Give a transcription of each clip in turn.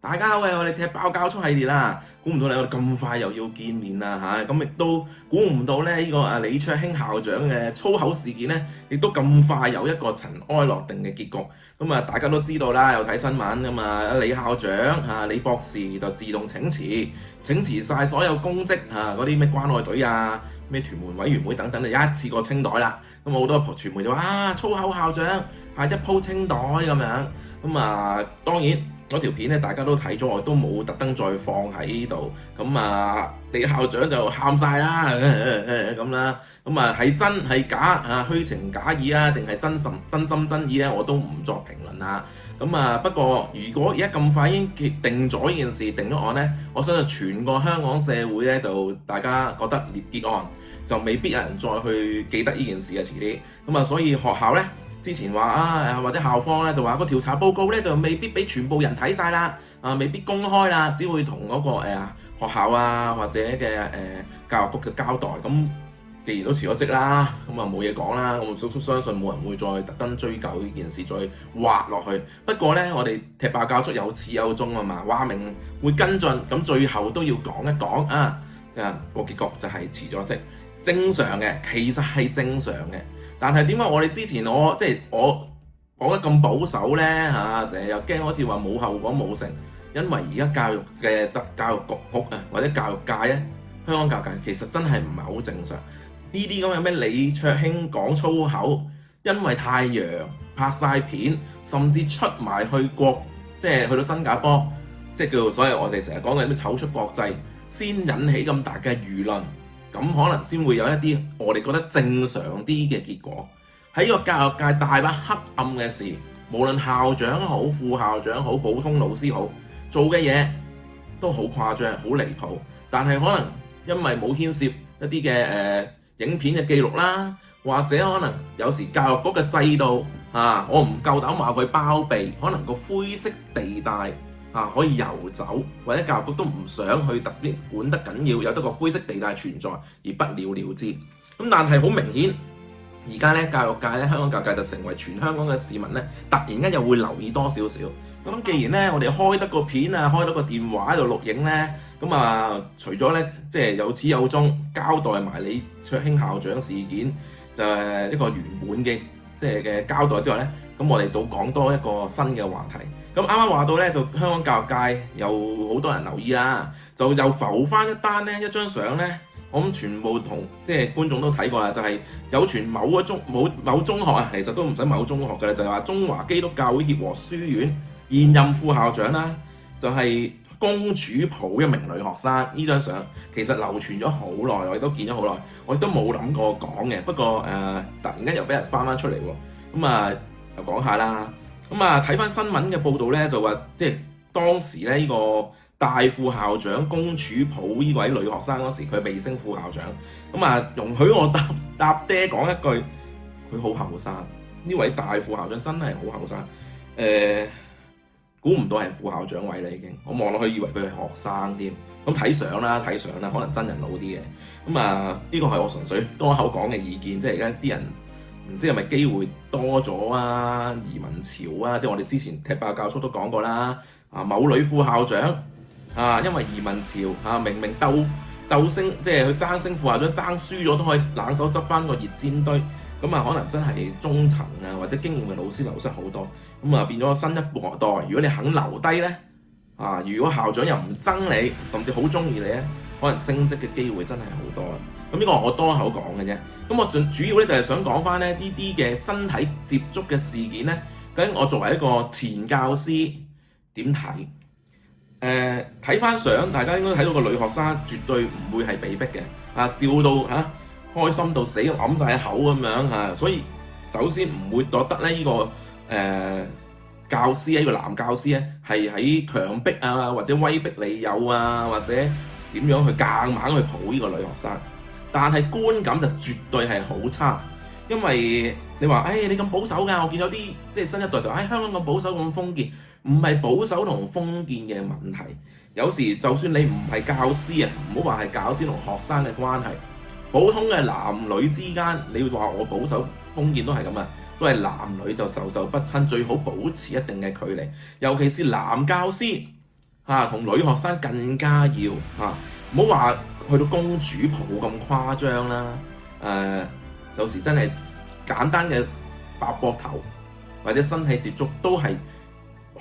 大家好，我哋踢爆教速系列啦，估唔到我哋咁快又要見面啦嚇，咁亦都估唔到咧呢個李卓興校長嘅粗口事件咧，亦都咁快有一個塵埃落定嘅結局。咁大家都知道啦，有睇新聞㗎嘛，李校長李博士就自動請辭晒所有公職嗰啲咩關愛隊啊、咩屯門委員會等等，就一次過清袋啦。咁好多傳媒就話粗口校長一鋪清袋咁樣。當然。嗰條片咧，大家都睇咗，我都冇特登再放喺呢度。李校長就喊晒啦，咁啦。係真係假虛情假意啊，定係真心真意咧，我都唔作評論啦。不過如果而家咁快已經決定咗呢件事，定咗案咧，我相信全個香港社會咧就大家覺得結案，就未必有人再去記得呢件事嘅遲啲。所以學校咧。之前話或者校方咧就話個調查報告咧就未必俾全部人睇晒啦，未必公開啦，只會同嗰個學校或者嘅教育局就交代。咁既然都辭咗職啦，咁冇嘢講啦，我相信冇人會再特登追究呢件事，再挖落去。不過咧，我哋踢爆教速有始有終啊嘛，話明會跟進，咁最後都要講一講個結局就係辭咗職，正常嘅，其實係正常嘅。但係點解我哋之前我講得咁保守咧成日又驚好似話冇後果冇成，因為而家教育局或者教育界咧，香港教育界其實真係唔係好正常。呢啲咁嘅咩李卓興講粗口，因為太陽拍晒片，甚至出埋去去到新加坡，即係叫做所謂我哋成日講嘅咩醜出國際，先引起咁大嘅輿論。咁可能先會有一啲我哋覺得正常啲嘅結果。喺個教育界大把黑暗嘅事，無論校長好、副校長好、普通老師好，做嘅嘢都好誇張、好離譜。但係可能因為冇牽涉一啲嘅影片嘅記錄啦，或者可能有時教育局嘅制度我唔夠膽話佢包庇，可能個灰色地帶可以遊走，或者教育局都唔想去特別管得緊要，有得個灰色地帶存在而不了了之。但係好明顯，而家咧教育界咧，香港教育界就成為全香港嘅市民咧，突然間又會留意多少少。咁既然咧我哋開得個片開得個電話喺度錄影咧，除咗咧即係有始有終交代埋李卓興校長事件，就係一個圓滿嘅嘅交代之外咧，咁我哋都講多一個新嘅話題。咁啱啱話到咧，就香港教育界有好多人留意啦，就又浮翻一張相咧，我諗全部同觀眾都睇過啦，就係有傳某中學其實都唔使某中學嘅啦，就係話中華基督教會協和書院現任副校長啦，就係公主抱一名女學生。呢張相其實流傳咗好耐，我亦都見咗好耐，我亦都冇諗過講嘅。不過突然間又俾人翻出嚟喎，又講下啦。睇翻新聞嘅報道咧，就話當時咧呢個大副校長公主抱呢位女學生嗰時，佢未升副校長。容許我搭爹講一句，佢好後生。呢位大副校長真係好後生。估唔到係副校長位啦已經。我望落去以為佢係學生添。咁睇相啦，可能真人老啲嘅。呢個係我純粹多口講嘅意見，即係而家啲人。唔知係咪機會多咗移民潮即係我哋之前踢爆教速都講過啦。某女副校長因為移民潮明明鬥升，即係佢爭升副校長爭輸咗都可以冷手執翻個熱煎堆。可能真係中層或者經驗嘅老師流失好多。變咗新一代，如果你肯留低咧如果校長又唔憎你，甚至好中意你咧，可能升職嘅機會真係好多啦。呢個我多口講嘅啫。我主要咧就係想講翻呢啲嘅身體接觸嘅事件咧，究竟我作為一個前教師點睇？睇翻相，大家應該睇到個女學生絕對唔會係被逼嘅，笑到開心到死，揞晒口咁樣所以首先唔會覺得咧呢個教師呢個男教師咧係喺強迫或者威逼利誘或者點樣去夾硬去抱呢個女學生。但係觀感就絕對係好差，因為你話你咁保守㗎，我見到啲新一代就話香港咁保守咁封建，唔係保守同封建嘅問題。有時就算你唔係教師唔好話係教師同學生嘅關係，普通嘅男女之間，你話我保守封建都係咁都係男女就授受不親，最好保持一定嘅距離。尤其是男教師同女學生更加要唔好話去到公主抱咁誇張啦。有時真係簡單嘅拍膊頭或者身體接觸都係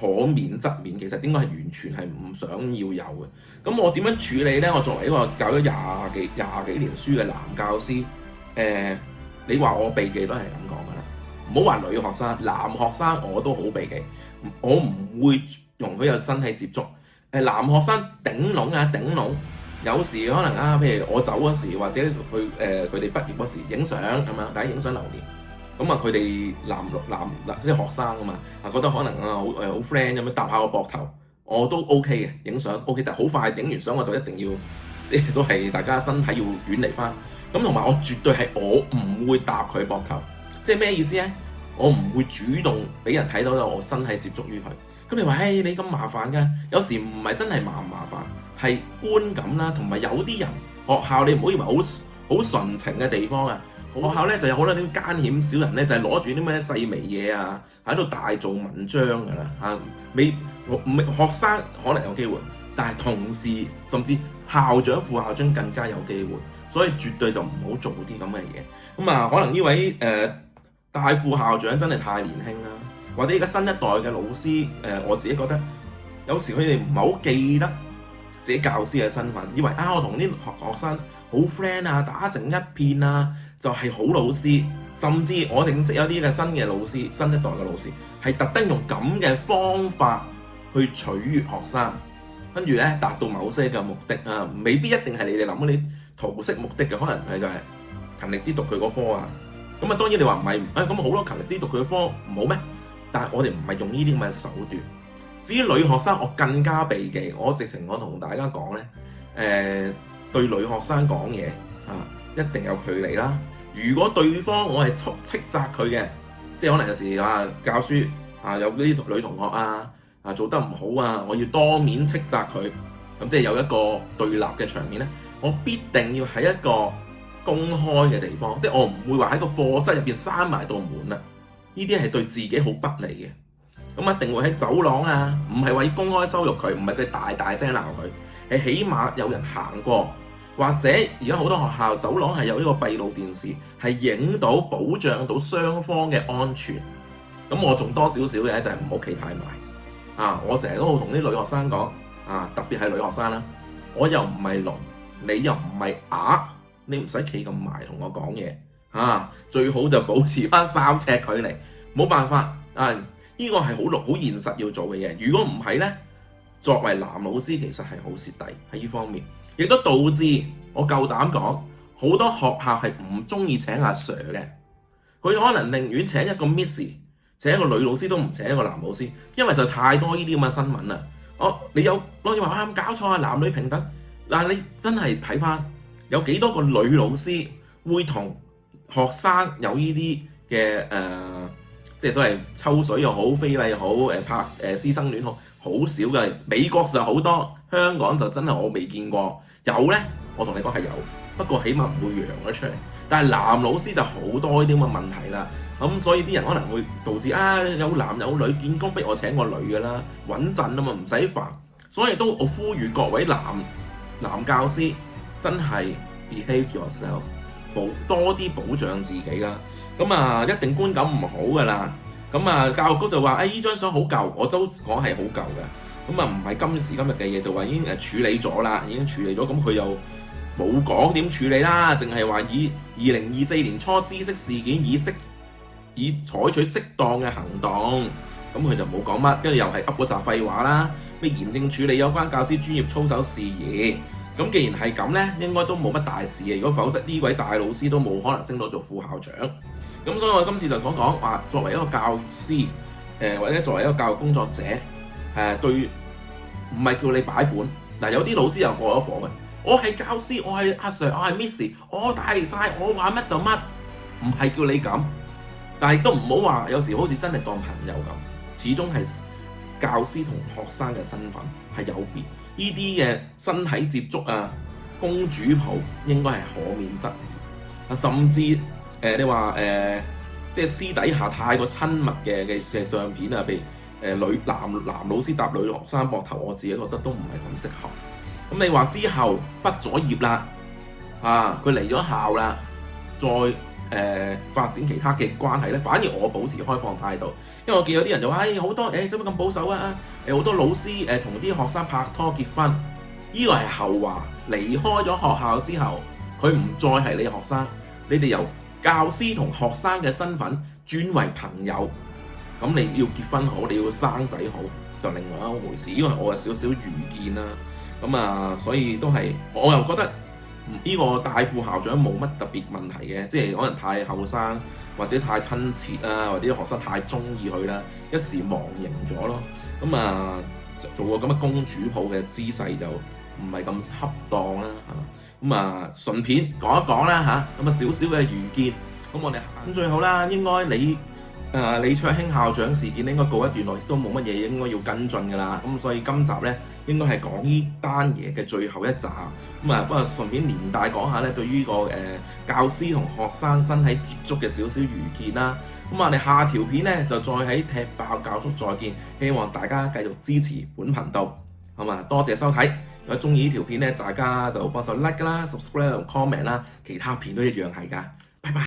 可免則免，其實應該係完全係唔想要有嘅。咁我點樣處理呢？我作為一個教咗廿幾年書嘅男教師，你話我避忌都係咁講噶啦。唔好話女學生，男學生我都好避忌，我唔會容許有身體接觸。男學生頂籠，有時可能譬如我走嗰時，或者佢哋畢業嗰時影相咁樣，大家影相留念。咁佢哋男啲學生覺得可能好 friend 咁樣搭下個膊頭，我都 OK 嘅，影相 OK， 但係好快影完相我就一定要即係都係大家身體要遠離翻。咁同埋我絕對係我唔會搭佢膊頭，即係咩意思咧？我唔會主動俾人睇到我身體接觸於佢。咁你話你咁麻煩㗎？有時唔係真係麻煩，係觀感啦，同埋有啲人學校你唔好以為好純情嘅地方啊。學校咧就有好多啲奸險小人咧，就係攞住啲咩細微嘢喺度大做文章㗎啦學生可能有機會，但係同事甚至校長、副校長更加有機會，所以絕對就唔好做啲咁嘅嘢。可能呢位大副校長真係太年輕啦，或者而家新一代嘅老師我自己覺得有時佢哋唔係好記得自己教師嘅身份，以為我同啲學生好 friend 打成一片就係好老師。甚至我認識有啲嘅新嘅老師，新一代嘅老師係特登用咁嘅方法去取悅學生，跟住咧達到某些嘅目的未必一定係你哋諗嗰啲圖式目的嘅，可能就係勤力啲讀佢嗰科咁當然你話唔係咁好咯，勤力啲讀佢嘅科唔好咩？但係我哋唔係用呢啲咁嘅手段。至於女學生，我更加避忌。我直情我同大家講咧，對女學生講嘢一定有距離啦。如果對方我係斥責佢嘅，即係可能有時教書有啲女同學做得唔好我要當面斥責佢，咁即係有一個對立嘅場面咧，我必定要喺一個公開嘅地方，即係我唔會話喺個課室入邊閂埋道門啦。呢啲係對自己好不利嘅。咁一定會喺走廊唔係話要公開羞辱佢，唔係佢大聲鬧佢，係起碼有人行過。或者而家好多學校走廊係有呢個閉路電視，係影到保障到雙方嘅安全。咁我仲多少少嘅就係唔好企太埋。我成日都好同啲女學生講特別係女學生啦，我又唔係龍，你又唔係鴨，你唔使企咁埋同我講嘢最好就保持翻3尺距離。冇辦法呢個係好現實要做嘅嘢。如果唔係呢，作為男老師其實係好蝕底喺呢方面。亦都導致我夠膽講，好多學校係唔中意請阿 Sir 嘅，佢可能寧願請一個 Miss， 請一個女老師都唔請一個男老師，因為就太多呢啲咁嘅新聞啦。你話咁搞錯男女平等，你真係睇翻有幾多個女老師會同學生有呢啲嘅即係所謂抽水又好、非禮又好、拍師生戀好少嘅。美國就好多，香港就真係我未見過。有呢，我同你講係有，不過起碼唔會揚咗出嚟。但係男老師就好多呢啲咁嘅問題啦。咁所以啲人可能會導致有男有女，見工逼我請個女㗎啦，穩陣唔使煩。所以我呼籲各位男教師真係 behave yourself， 多啲保障自己啦。一定觀感唔好㗎啦。教育局就話呢張相好舊，我都講係好舊㗎。唔係今時今日嘅嘢，就話已經處理咗啦，已經處理咗。咁佢又冇講點處理啦，淨係話以2024年初知悉事件以採取適當嘅行動。咁佢就冇講乜，跟住又係噏嗰集廢話啦。咩嚴正處理有關教師專業操守事宜。咁既然係咁呢，應該都冇乜大事嘅。如果否則呢位大老師都冇可能升到做副校長。咁所以我今次就所講話，作為一個教師，或者作為一個教育工作者。對，唔係叫你擺款。有啲老師又過咗火嘅，我係教師，我係阿 Sir， 我係 Miss， 我大晒，我話乜就乜，唔係叫你咁。但係都唔好話，有時好似真係當朋友咁，始終係教師同學生嘅身份係有別。呢啲嘅身體接觸公主抱應該係可免則免。甚至你話即係私底下太過親密嘅相片譬如男老師搭女學生膊頭，我自己覺得都唔係咁適合。咁你話之後畢咗業啦，佢離咗校啦，再發展其他嘅關係咧，反而我保持開放態度，因為我見有啲人就話，好多使乜咁保守啊？好多老師同啲學生拍拖結婚，呢個係後話。離開咗學校之後，佢唔再係你學生，你哋由教師同學生嘅身份轉為朋友，咁你要結婚好，你要生仔好，就另外一回事。呢個係我嘅少少愚見啦。咁所以都係，我又覺得呢個戴副校長冇乜特別問題嘅，即係可能太後生或者太親切啦，或者啲學生太中意佢啦，一時忘形咗咯。做個咁嘅公主抱嘅姿勢就唔係咁恰當啦，係嘛？順便講一講啦嚇，少少嘅愚見。咁我哋最後啦，應該李卓興校長事件應該告一段落，亦都冇乜嘢應該要跟進㗎啦。咁所以今集咧應該係講呢單嘢嘅最後一集。不過順便連帶講下咧，對於個教師同學生身體接觸嘅少少愚見啦。咁我哋下條片咧就再喺踢爆教叔再見，希望大家繼續支持本頻道，好嘛？多謝收睇。如果中意呢條片咧，大家就幫手 like 啦、subscribe 同 comment 啦，其他片都一樣係㗎。